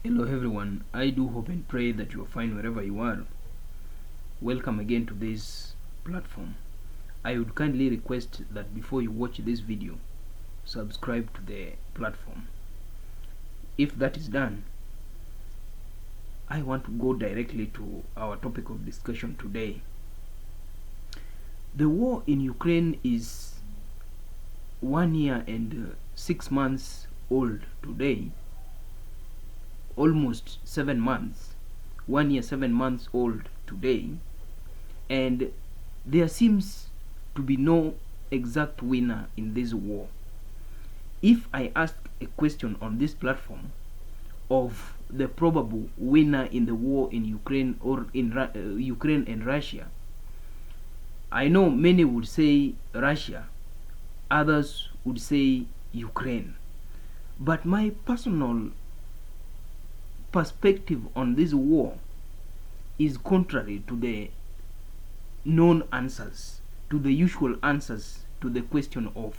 Hello everyone, I do hope and pray that you are fine wherever you are. Welcome again to this platform. I would kindly request that before you watch this video, subscribe to the platform. If that is done, I want to go directly to our topic of discussion today. The war in Ukraine is 1 year and 6 months old today. Almost 7 months, 1 year 7 months old today, and there seems to be no exact winner in this war. If I ask a question on this platform of the probable winner in the war in Ukraine or in Ukraine and Russia, I know many would say Russia, others would say Ukraine, but my personal perspective on this war is contrary to the known answers, to the usual answers to the question of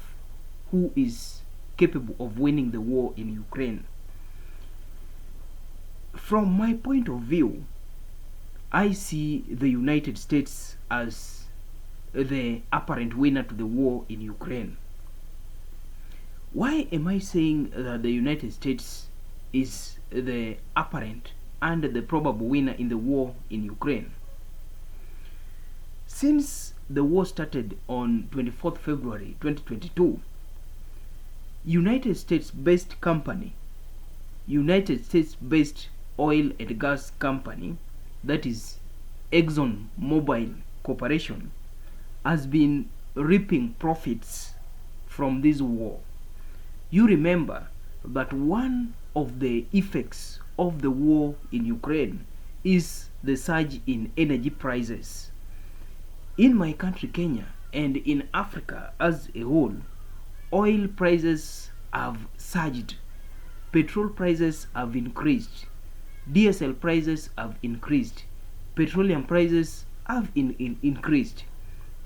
who is capable of winning the war in Ukraine. From my point of view, I see the United States as the apparent winner to the war in Ukraine. Why am I saying that the United States is the apparent and the probable winner in the war in Ukraine? Since the war started on 24th February 2022, United States-based oil and gas company, that is Exxon Mobil Corporation, has been reaping profits from this war. You remember that one of the effects of the war in Ukraine is the surge in energy prices. In my country Kenya and in Africa as a whole, oil prices have surged, petrol prices have increased, DSL prices have increased, petroleum prices have increased,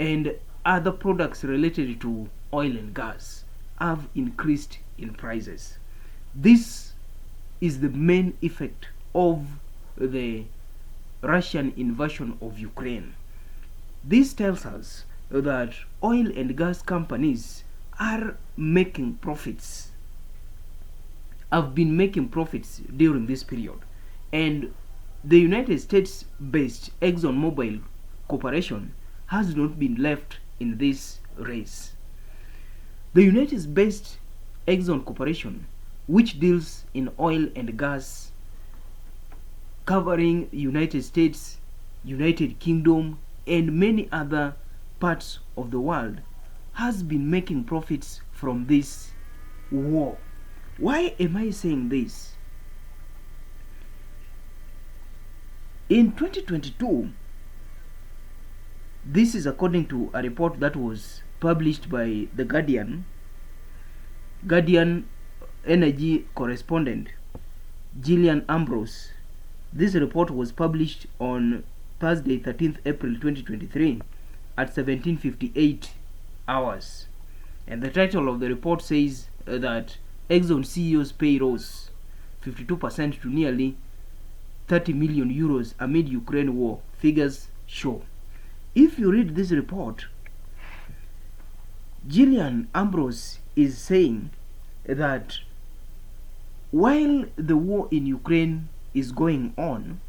and other products related to oil and gas have increased in prices. This is the main effect of the Russian invasion of Ukraine. This tells us that oil and gas companies are making profits, have been making profits during this period, and the United States-based Exxon Mobil Corporation has not been left in this race. The United States-based Exxon Corporation, which deals in oil and gas covering United States, United Kingdom, and many other parts of the world, has been making profits from this war. Why am I saying this? In 2022, this is according to a report that was published by the Guardian energy correspondent Gillian Ambrose. This report was published on Thursday, 13th April 2023 at 17:58 hours. And the title of the report says that Exxon CEO's pay rose 52% to nearly 30 million euros amid Ukraine war, figures show. If you read this report, Gillian Ambrose is saying that while the war in Ukraine is going on,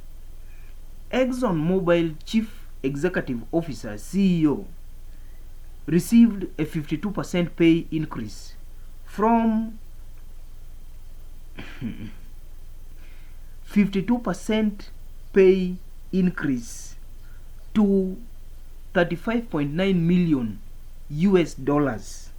Exxon Mobil Chief Executive Officer CEO received a 52% pay increase from 52% pay increase to 35.9 million US dollars.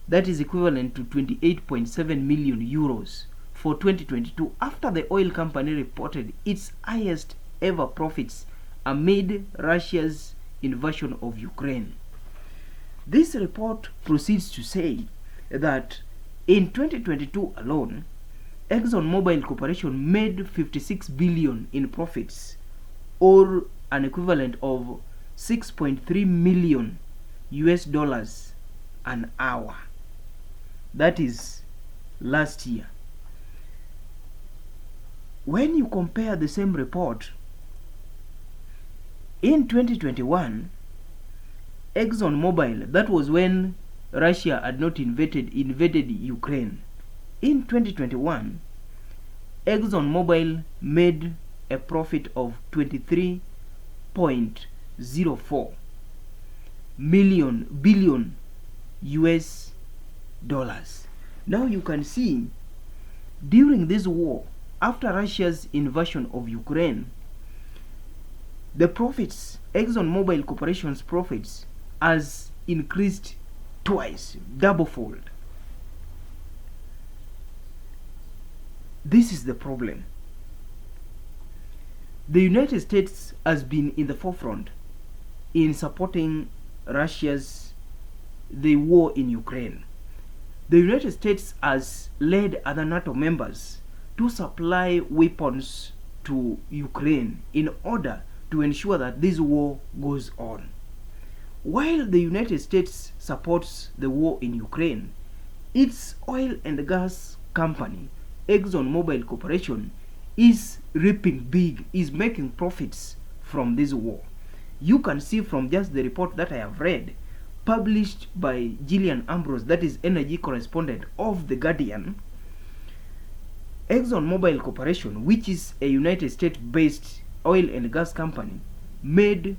That is equivalent to 28.7 million euros for 2022 after the oil company reported its highest ever profits amid Russia's invasion of Ukraine. This report proceeds to say that in 2022 alone, Exxon Mobil Corporation made 56 billion in profits, or an equivalent of 6.3 million US dollars an hour. That is last year. when you compare the same report, in 2021, ExxonMobil, that was when Russia had not invaded Ukraine. In 2021, ExxonMobil made a profit of 23.04 billion US dollars. Now you can see, during this war, after Russia's invasion of Ukraine, the profits, ExxonMobil Corporation's profits, has increased twice, doublefold. This is the problem. The United States has been in the forefront in supporting the war in Ukraine. The United States has led other NATO members to supply weapons to Ukraine in order to ensure that this war goes on. While the United States supports the war in Ukraine, its oil and gas company, ExxonMobil Corporation, is reaping big, is making profits from this war. You can see from just the report that I have read, published by Gillian Ambrose, that is energy correspondent of The Guardian, ExxonMobil Corporation, which is a United States-based oil and gas company, made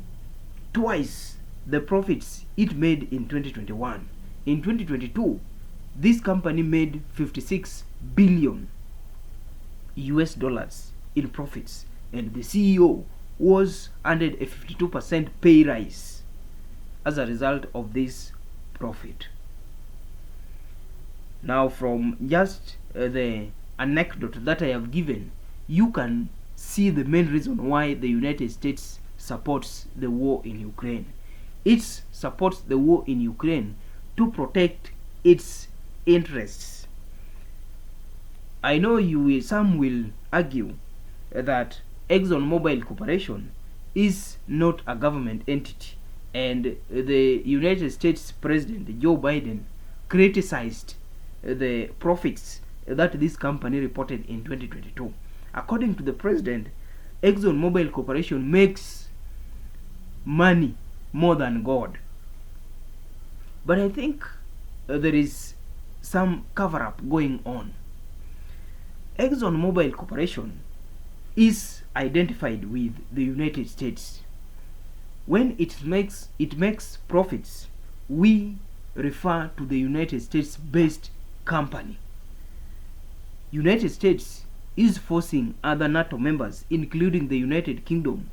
twice the profits it made in 2021. In 2022, this company made 56 billion US dollars in profits, and the CEO was handed a 52% pay rise as a result of this profit. Now, from just the anecdote that I have given, you can see the main reason why the United States supports the war in Ukraine. It supports the war in Ukraine to protect its interests. I know some will argue that ExxonMobil Corporation is not a government entity, and the United States President Joe Biden criticized the profits that this company reported in 2022. According to the president, ExxonMobil Corporation makes money more than God. But I think there is some cover-up going on. ExxonMobil Corporation is identified with the United States. When it makes profits, we refer to the United States-based company. United States is forcing other NATO members, including the United Kingdom,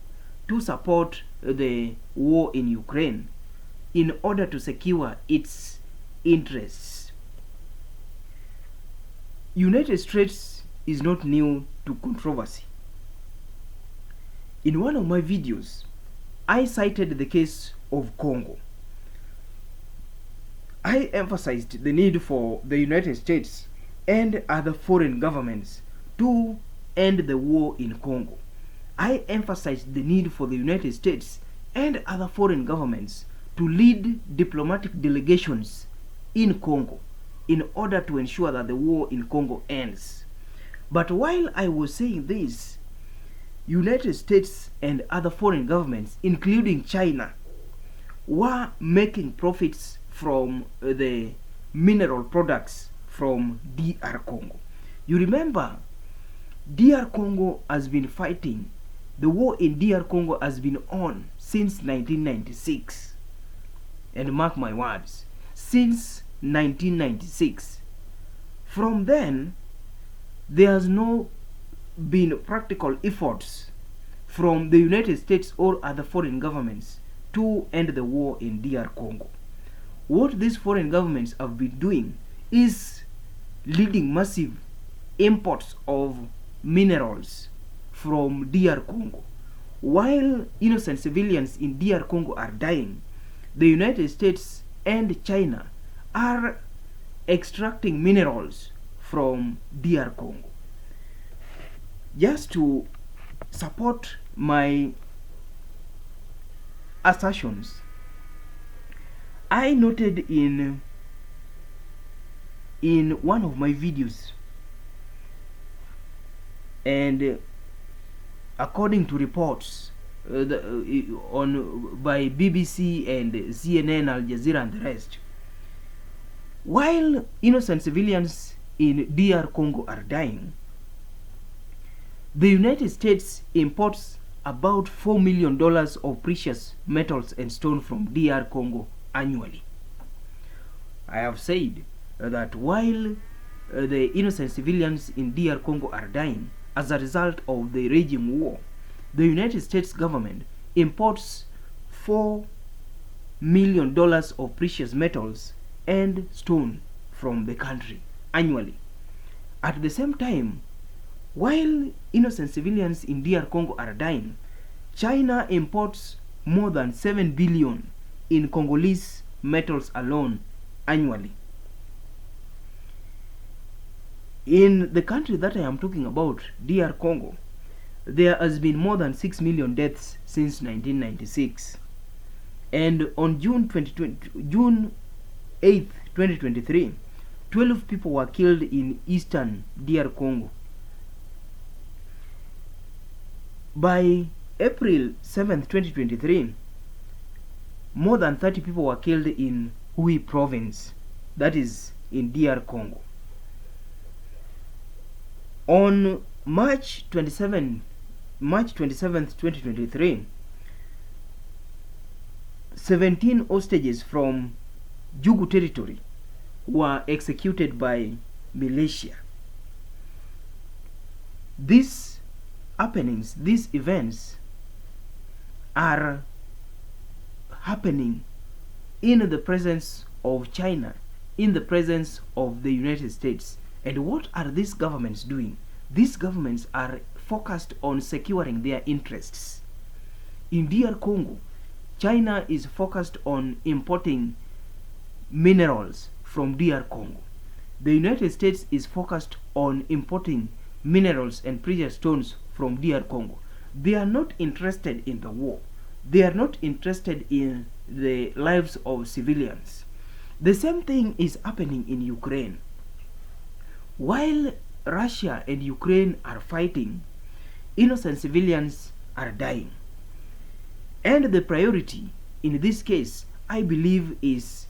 to support the war in Ukraine in order to secure its interests. United States is not new to controversy. In one of my videos, I cited the case of Congo. I emphasized the need for the United States and other foreign governments to end the war in Congo. I emphasized the need for the United States and other foreign governments to lead diplomatic delegations in Congo in order to ensure that the war in Congo ends. But while I was saying this, United States and other foreign governments, including China, were making profits from the mineral products from DR Congo. You remember, DR Congo has been fighting. The war in DR Congo has been on since 1996. And mark my words, since 1996. From then, there has no been practical efforts from the United States or other foreign governments to end the war in DR Congo. What these foreign governments have been doing is leading massive imports of minerals from DR Congo. While innocent civilians in DR Congo are dying, the United States and China are extracting minerals from DR Congo. Just to support my assertions, I noted in one of my videos And according to reports by BBC and CNN, Al Jazeera, and the rest, while innocent civilians in DR Congo are dying, the United States imports about $4 million of precious metals and stone from DR Congo annually. I have said that while the innocent civilians in DR Congo are dying as a result of the raging war, the United States government imports $4 million of precious metals and stone from the country annually. At the same time, while innocent civilians in DR Congo are dying, China imports more than 7 billion in Congolese metals alone annually. In the country that I am talking about, DR Congo, there has been more than 6 million deaths since 1996. And on June 8th, 2023, 12 people were killed in eastern DR Congo. By April 7th, 2023, more than 30 people were killed in Hui province, that is in DR Congo. On March 27th, 2023, 17 hostages from Jugu territory were executed by militia. These happenings, these events are happening in the presence of China, in the presence of the United States. And what are these governments doing? These governments are focused on securing their interests. In DR Congo, China is focused on importing minerals from DR Congo. The United States is focused on importing minerals and precious stones from DR Congo. They are not interested in the war. They are not interested in the lives of civilians. The same thing is happening in Ukraine. While Russia and Ukraine are fighting, innocent civilians are dying. And the priority in this case, I believe, is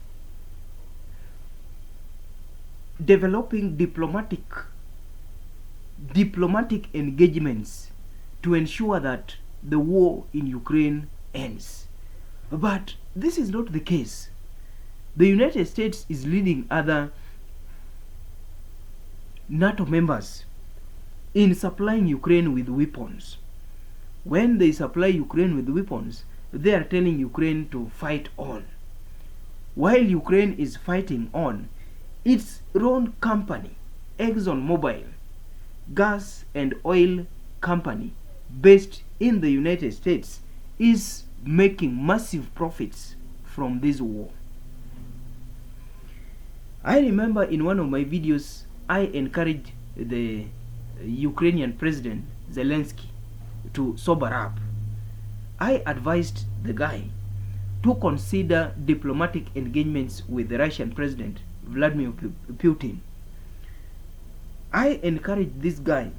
developing diplomatic engagements to ensure that the war in Ukraine ends. But this is not the case. The United States is leading other NATO members in supplying Ukraine with weapons. When they supply Ukraine with weapons, they are telling Ukraine to fight on. While Ukraine is fighting on, its own company, Exxon Mobil, gas and oil company based in the United States, is making massive profits from this war. I remember in one of my videos, I encouraged the Ukrainian President Zelensky to sober up. I advised the guy to consider diplomatic engagements with the Russian President Vladimir Putin. I encouraged this guy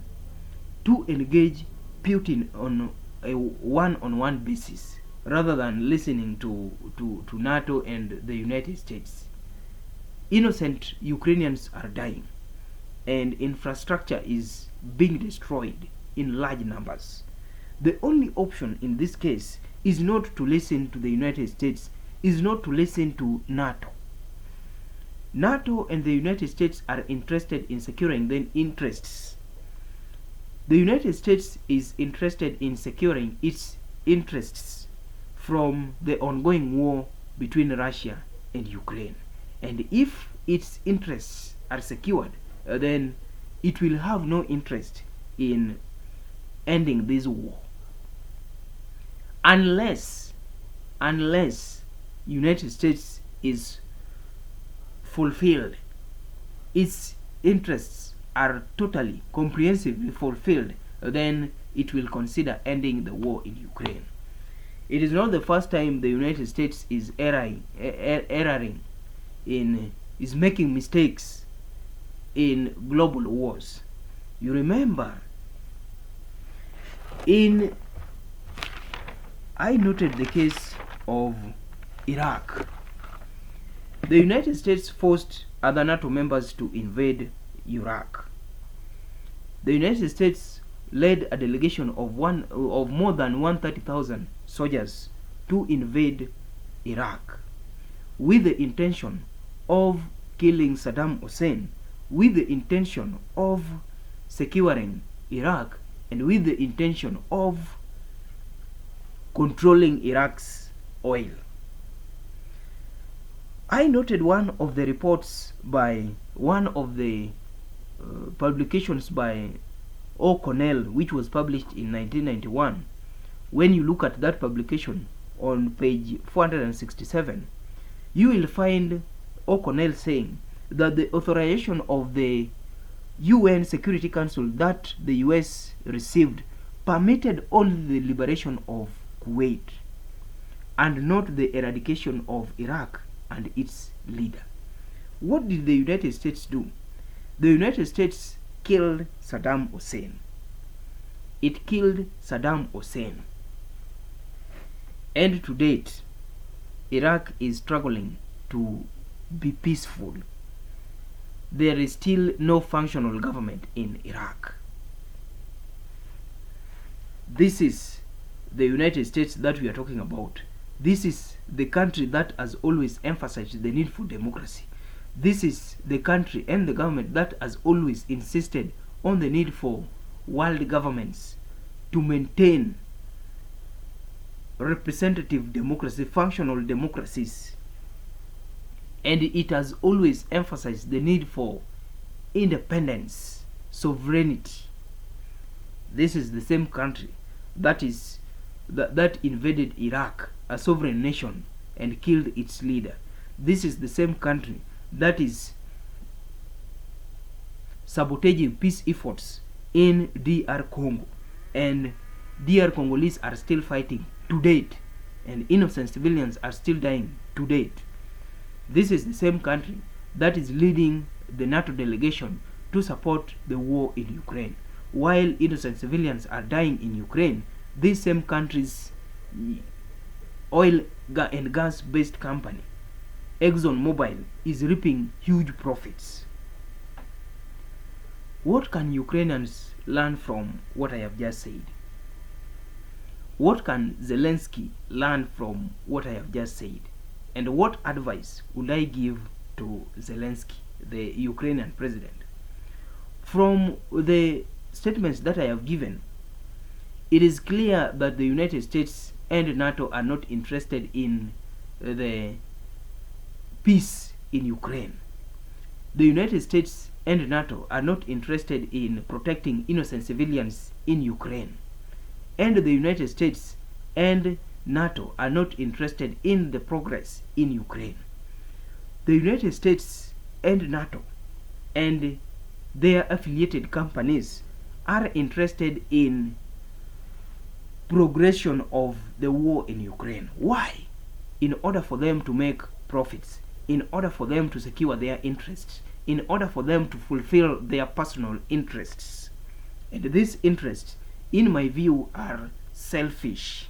to engage Putin on a one-on-one basis rather than listening to NATO and the United States. Innocent Ukrainians are dying, and infrastructure is being destroyed in large numbers. The only option in this case is not to listen to the United States, is not to listen to NATO. NATO and the United States are interested in securing their interests. The United States is interested in securing its interests from the ongoing war between Russia and Ukraine. And if its interests are secured, then it will have no interest in ending this war. Unless United States is fulfilled, its interests are totally, comprehensively fulfilled, then it will consider ending the war in Ukraine. It is not the first time the United States is is making mistakes in global wars. You remember I noted the case of Iraq. The United States forced other NATO members to invade Iraq. The United States led a delegation of more than 130,000 soldiers to invade Iraq with the intention of killing Saddam Hussein, with the intention of securing Iraq, and with the intention of controlling Iraq's oil. I noted one of the reports by one of the publications by O'Connell, which was published in 1991. When you look at that publication on page 467, you will find O'Connell saying that the authorization of the UN Security Council that the US received permitted only the liberation of Kuwait and not the eradication of Iraq and its leader. What did the United States do? The United States killed Saddam Hussein. It killed Saddam Hussein. And to date, Iraq is struggling to be peaceful. There is still no functional government in Iraq. This is the United States that we are talking about. This is the country that has always emphasized the need for democracy. This is the country and the government that has always insisted on the need for world governments to maintain representative democracy, functional democracies. And it has always emphasized the need for independence, sovereignty. This is the same country that invaded Iraq, a sovereign nation, and killed its leader. This is the same country that is sabotaging peace efforts in DR Congo, and DR Congolese are still fighting to date, and innocent civilians are still dying to date. This is the same country that is leading the NATO delegation to support the war in Ukraine. While innocent civilians are dying in Ukraine, this same country's oil and gas-based company, Exxon Mobil, is reaping huge profits. What can Ukrainians learn from what I have just said? What can Zelensky learn from what I have just said? And what advice would I give to Zelensky, the Ukrainian president? From the statements that I have given, it is clear that the United States and NATO are not interested in the peace in Ukraine. The United States and NATO are not interested in protecting innocent civilians in Ukraine. And the United States and NATO are not interested in the progress in Ukraine. The United States and NATO and their affiliated companies are interested in progression of the war in Ukraine. Why? In order for them to make profits, in order for them to secure their interests, in order for them to fulfill their personal interests. And these interests, in my view, are selfish.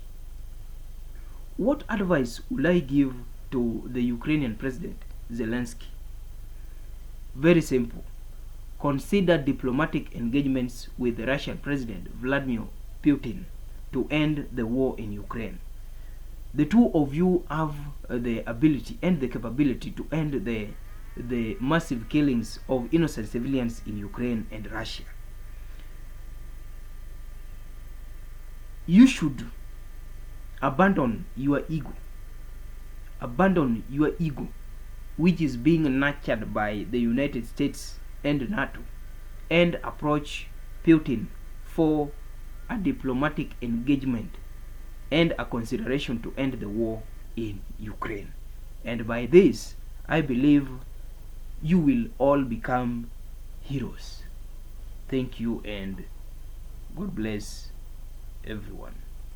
What advice will I give to the Ukrainian president, Zelensky? Very simple. Consider diplomatic engagements with the Russian president, Vladimir Putin, to end the war in Ukraine. The two of you have the ability and the capability to end the massive killings of innocent civilians in Ukraine and Russia. You should abandon your ego. Abandon your ego, which is being nurtured by the United States and NATO, and approach Putin for a diplomatic engagement and a consideration to end the war in Ukraine. And by this, I believe you will all become heroes. Thank you, and God bless everyone.